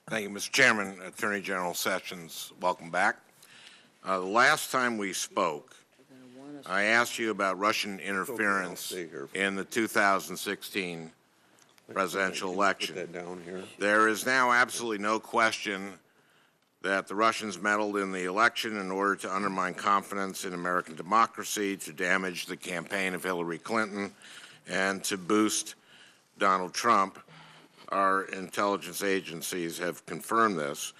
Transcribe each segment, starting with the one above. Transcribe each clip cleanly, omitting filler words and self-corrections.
Thank you, Mr. Chairman. Attorney General Sessions, welcome back. The last time we spoke, I asked you about Russian interference in the 2016 presidential election. There is now absolutely no question that the Russians meddled in the election in order to undermine confidence in American democracy, to damage the campaign of Hillary Clinton, and to boost Donald Trump. Our intelligence agencies have confirmed this.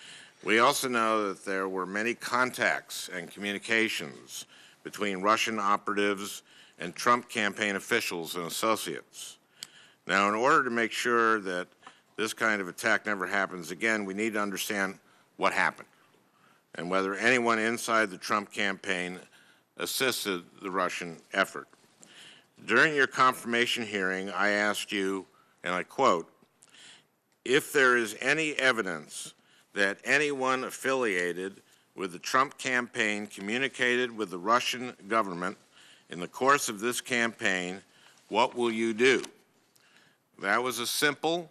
We also know that there were many contacts and communications between Russian operatives and Trump campaign officials and associates. Now, in order to make sure that this kind of attack never happens again, we need to understand what happened and whether anyone inside the Trump campaign assisted the Russian effort. During your confirmation hearing, I asked you, and I quote, if there is any evidence that anyone affiliated with the Trump campaign communicated with the Russian government in the course of this campaign, what will you do? That was a simple,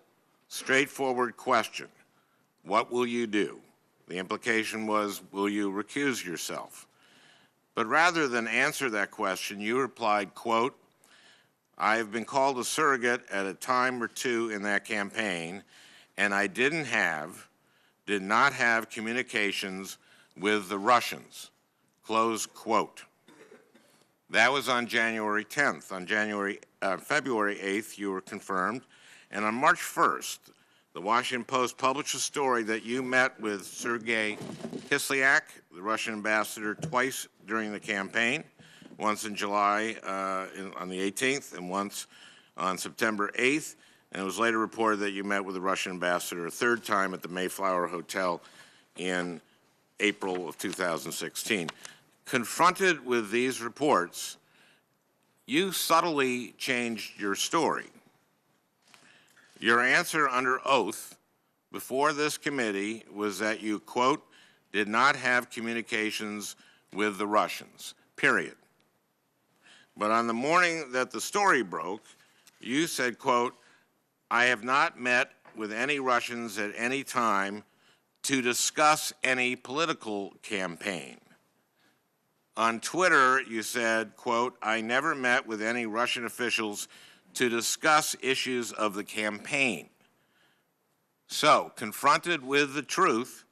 straightforward question. What will you do? The implication was, will you recuse yourself? But rather than answer that question, you replied, quote, I have been called a surrogate at a time or two in that campaign, and I did not have communications with the Russians, close quote. That was on January 10th. On February 8th, you were confirmed, and on March 1st, the Washington Post published a story that you met with Sergei Kislyak, the Russian ambassador, twice during the campaign, once in July on the 18th and once on September 8th. And it was later reported that you met with the Russian ambassador a third time at the Mayflower Hotel in April of 2016. Confronted with these reports, you subtly changed your story. Your answer under oath before this committee was that you, quote, did not have communications with the Russians, period. But on the morning that the story broke, you said, quote, I have not met with any Russians at any time to discuss any political campaign. On Twitter, you said, quote, I never met with any Russian officials to discuss issues of the campaign. So, confronted with the truth,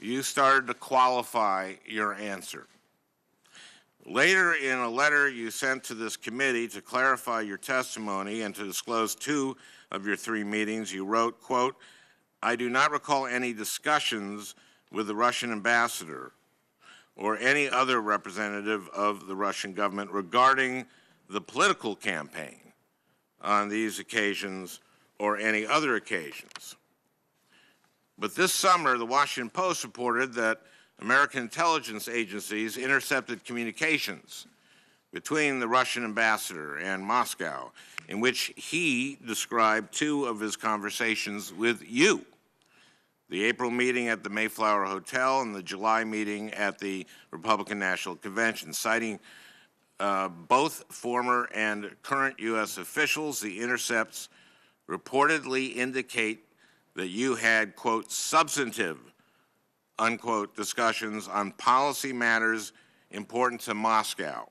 you started to qualify your answer. Later, in a letter you sent to this committee to clarify your testimony and to disclose 2 of your 3 meetings, you wrote, quote, I do not recall any discussions with the Russian ambassador or any other representative of the Russian government regarding the political campaign on these occasions or any other occasions. But this summer, the Washington Post reported that American intelligence agencies intercepted communications between the Russian ambassador and Moscow, in which he described 2 of his conversations with you, the April meeting at the Mayflower Hotel and the July meeting at the Republican National Convention. Citing both former and current U.S. officials, the intercepts reportedly indicate that you had, quote, substantive, unquote, discussions on policy matters important to Moscow.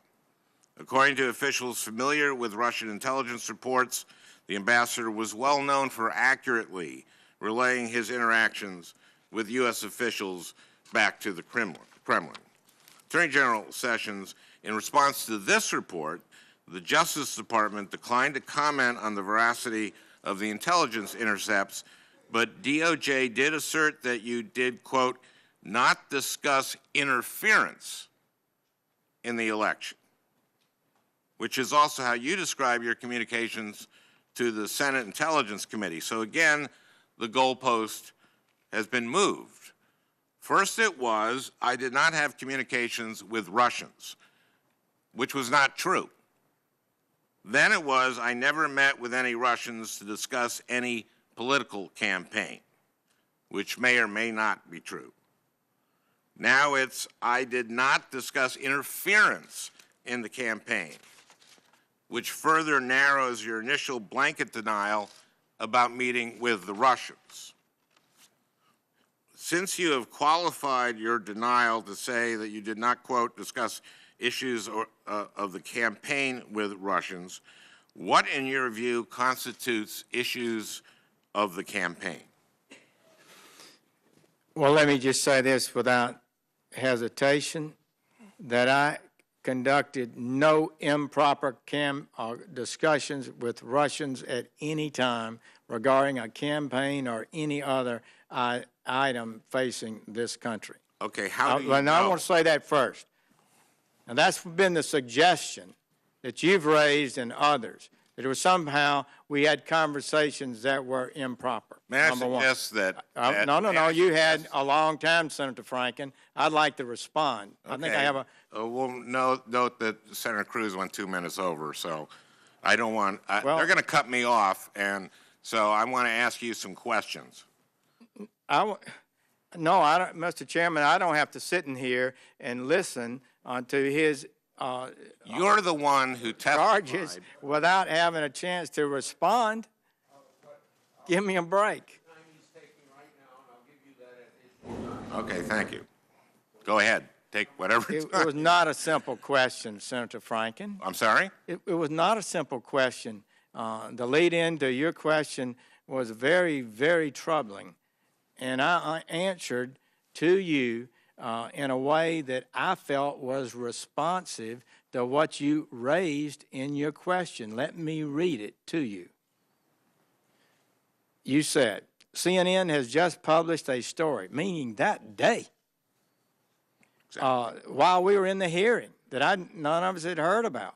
According to officials familiar with Russian intelligence reports, the ambassador was well known for accurately relaying his interactions with U.S. officials back to the Kremlin. Attorney General Sessions, in response to this report, the Justice Department declined to comment on the veracity of the intelligence intercepts, but DOJ did assert that you did, quote, not discuss interference in the election, which is also how you describe your communications to the Senate Intelligence Committee. So again, the goalpost has been moved. First it was, I did not have communications with Russians, which was not true. Then it was, I never met with any Russians to discuss any political campaign, which may or may not be true. Now it's, I did not discuss interference in the campaign, which further narrows your initial blanket denial about meeting with the Russians. Since you have qualified your denial to say that you did not, quote, discuss issues of the campaign with Russians, what, in your view, constitutes issues of the campaign? Well, let me just say this without hesitation, that I conducted no improper discussions with Russians at any time regarding a campaign or any other item facing this country. Okay, how do you know? I want to say that first. And that's been the suggestion that you've raised and others, that it was somehow we had conversations that were improper. May I suggest that... No, you had a long time, Senator Franken. I'd like to respond. Okay. I think I have a... Well, note that Senator Cruz went 2 minutes over, so I don't want... they're going to cut me off, and so I want to ask you some questions. No, I don't, Mr. Chairman, I don't have to sit in here and listen to his... You're the one who testified. Charges without having a chance to respond. Give me a break. Okay, thank you. Go ahead. Take whatever time. It was not a simple question, Senator Franken. I'm sorry? It was not a simple question. The lead-in to your question was very, very troubling. And I answered to you in a way that I felt was responsive to what you raised in your question. Let me read it to you. You said, CNN has just published a story, meaning that day, exactly. While we were in the hearing, that none of us had heard about.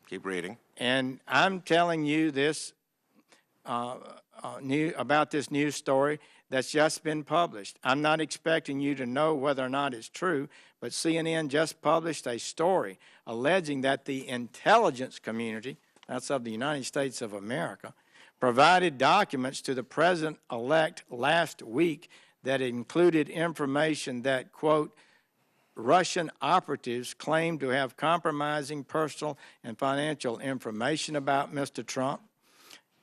Keep reading. And I'm telling you this about this news story that's just been published. I'm not expecting you to know whether or not it's true, but CNN just published a story alleging that the intelligence community, that's of the United States of America, provided documents to the president-elect last week that included information that, quote, Russian operatives claimed to have compromising personal and financial information about Mr. Trump.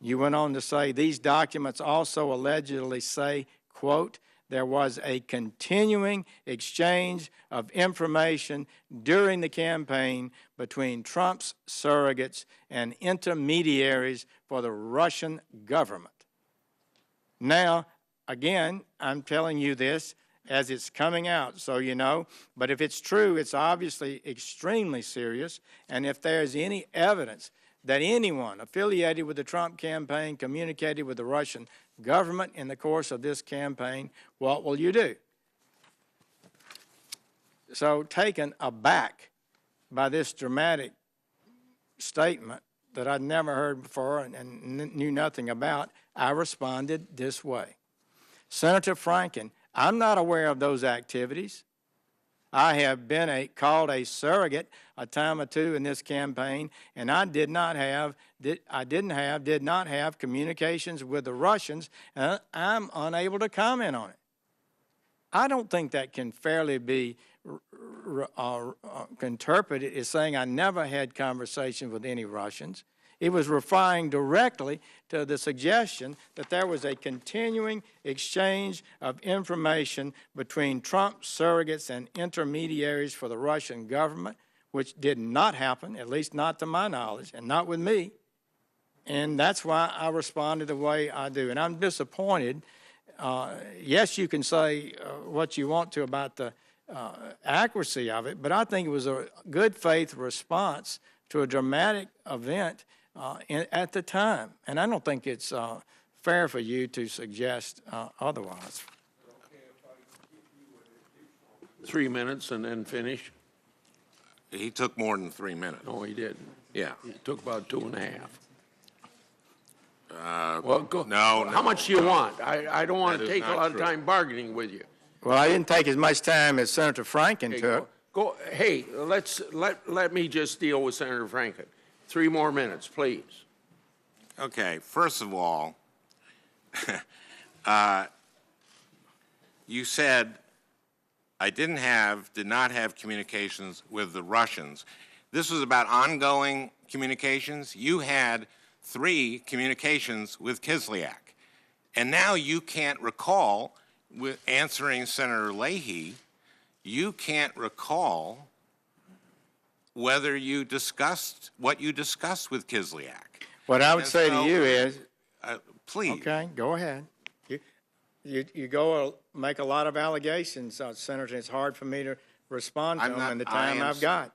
You went on to say these documents also allegedly say, quote, there was a continuing exchange of information during the campaign between Trump's surrogates and intermediaries for the Russian government. Now, again, I'm telling you this as it's coming out, so you know, but if it's true, it's obviously extremely serious, and if there's any evidence that anyone affiliated with the Trump campaign communicated with the Russian government in the course of this campaign, what will you do? So, taken aback by this dramatic statement that I'd never heard before and knew nothing about, I responded this way. Senator Franken, I'm not aware of those activities. I have been called a surrogate a time or two in this campaign, and I did not have communications with the Russians, and I'm unable to comment on it. I don't think that can fairly be interpreted as saying I never had conversations with any Russians. It was referring directly to the suggestion that there was a continuing exchange of information between Trump surrogates and intermediaries for the Russian government, which did not happen, at least not to my knowledge, and not with me. And that's why I responded the way I do. And I'm disappointed. Yes, you can say what you want to about the accuracy of it, but I think it was a good faith response to a dramatic event at the time. And I don't think it's fair for you to suggest otherwise. 3 minutes and then finish? He took more than 3 minutes. No, he didn't. Yeah. He took about 2.5. Well, go. No. How much do you want? I don't want to take a lot of time bargaining with you. Well, I didn't take as much time as Senator Franken took. Hey, let me just deal with Senator Franken. 3 more minutes, please. Okay. First of all, you said I did not have communications with the Russians. This was about ongoing communications. You had 3 communications with Kislyak, and now you can't recall with answering Senator Leahy, you can't recall whether you discussed what you discussed with Kislyak. What I would And say so, to you is, please. okay, go ahead. You go make a lot of allegations, Senator. It's hard for me to respond to them in the time I've got.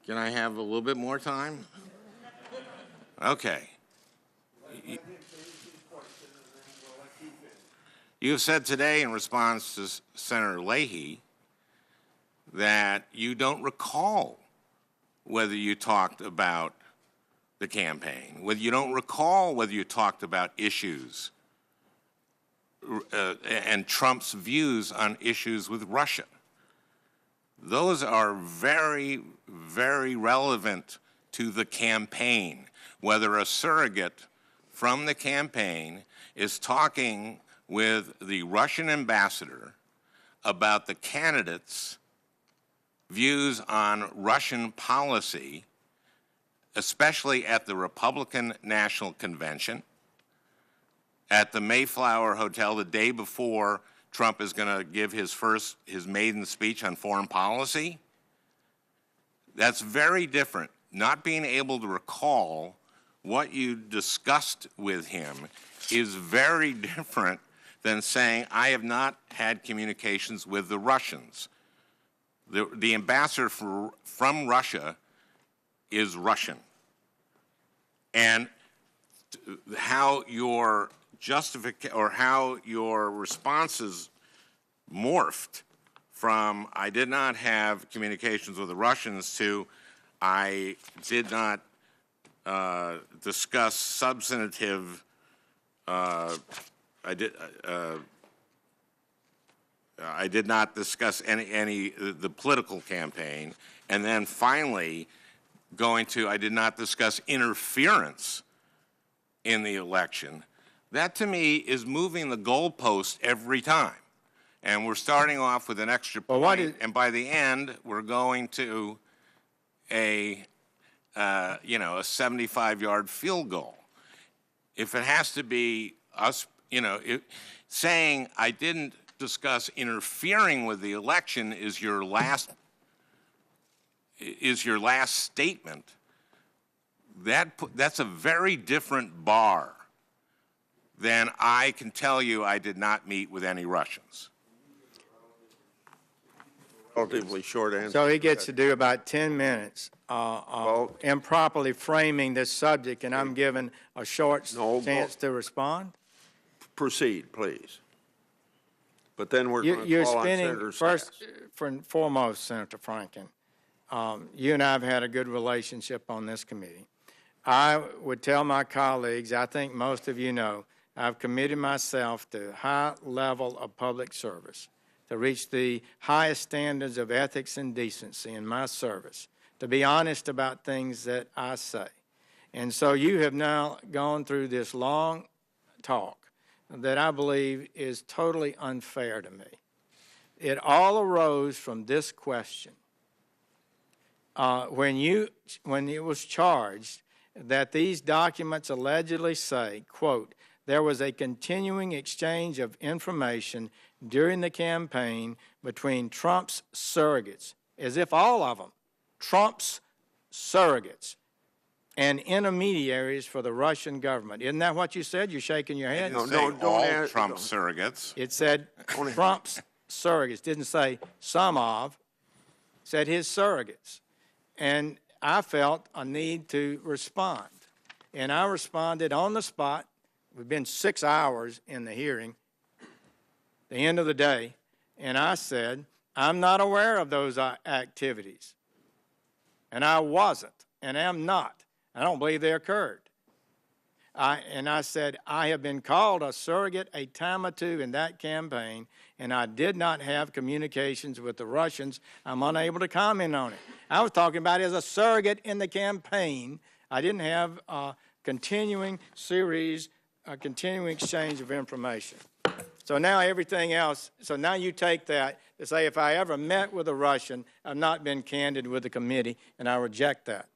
Can I have a little bit more time? Okay. You have said today in response to Senator Leahy that you don't recall whether you talked about the campaign, whether you don't recall whether you talked about issues and Trump's views on issues with Russia. Those are very, very relevant to the campaign, whether a surrogate from the campaign is talking with the Russian ambassador about the candidate's views on Russian policy, especially at the Republican National Convention, at the Mayflower Hotel the day before Trump is going to give his maiden speech on foreign policy. That's very different. Not being able to recall what you discussed with him is very different than saying, I have not had communications with the Russians. The ambassador from Russia is Russian. And how your how your responses morphed from I did not have communications with the Russians to I did not discuss substantive I did not discuss any the political campaign, and then finally going to I did not discuss interference in the election. That to me is moving the goalpost every time, and we're starting off with an extra point, and by the end we're going to a 75-yard field goal. If it has to be us, saying I didn't discuss interfering with the election is your last statement. That's a very different bar than I can tell you I did not meet with any Russians. Relatively short answer. So he gets to do about 10 minutes improperly framing this subject, and I'm given a short chance to respond? Proceed, please. But then we're going to You're call on spending, Senator first Sass. and foremost, Senator Franken, you and I have had a good relationship on this committee. I would tell my colleagues, I think most of you know, I've committed myself to a high level of public service, to reach the highest standards of ethics and decency in my service, to be honest about things that I say. And so you have now gone through this long talk that I believe is totally unfair to me. It all arose from this question. When it was charged that these documents allegedly say, quote, there was a continuing exchange of information during the campaign between Trump's surrogates, as if all of them, Trump's surrogates, and intermediaries for the Russian government. Isn't that what you said? You're shaking your head. No, don't all Trump surrogates. It said Trump's surrogates. Didn't say some of. It said his surrogates. And I felt a need to respond. And I responded on the spot. We've been 6 hours in the hearing, the end of the day, and I said, I'm not aware of those activities. And I wasn't, and am not. I don't believe they occurred. And I said, I have been called a surrogate a time or two in that campaign, and I did not have communications with the Russians. I'm unable to comment on it. I was talking about it as a surrogate in the campaign. I didn't have a continuing series, a continuing exchange of information. So now everything else, so now you take that to say if I ever met with a Russian, I've not been candid with the committee, and I reject that.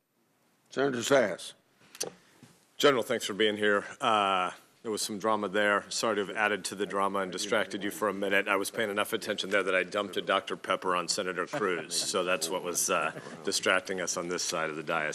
Senator Sass. General, thanks for being here. There was some drama there. Sorry to have added to the drama and distracted you for a minute. I was paying enough attention there that I dumped a Dr. Pepper on Senator Cruz, so that's what was distracting us on this side of the dais.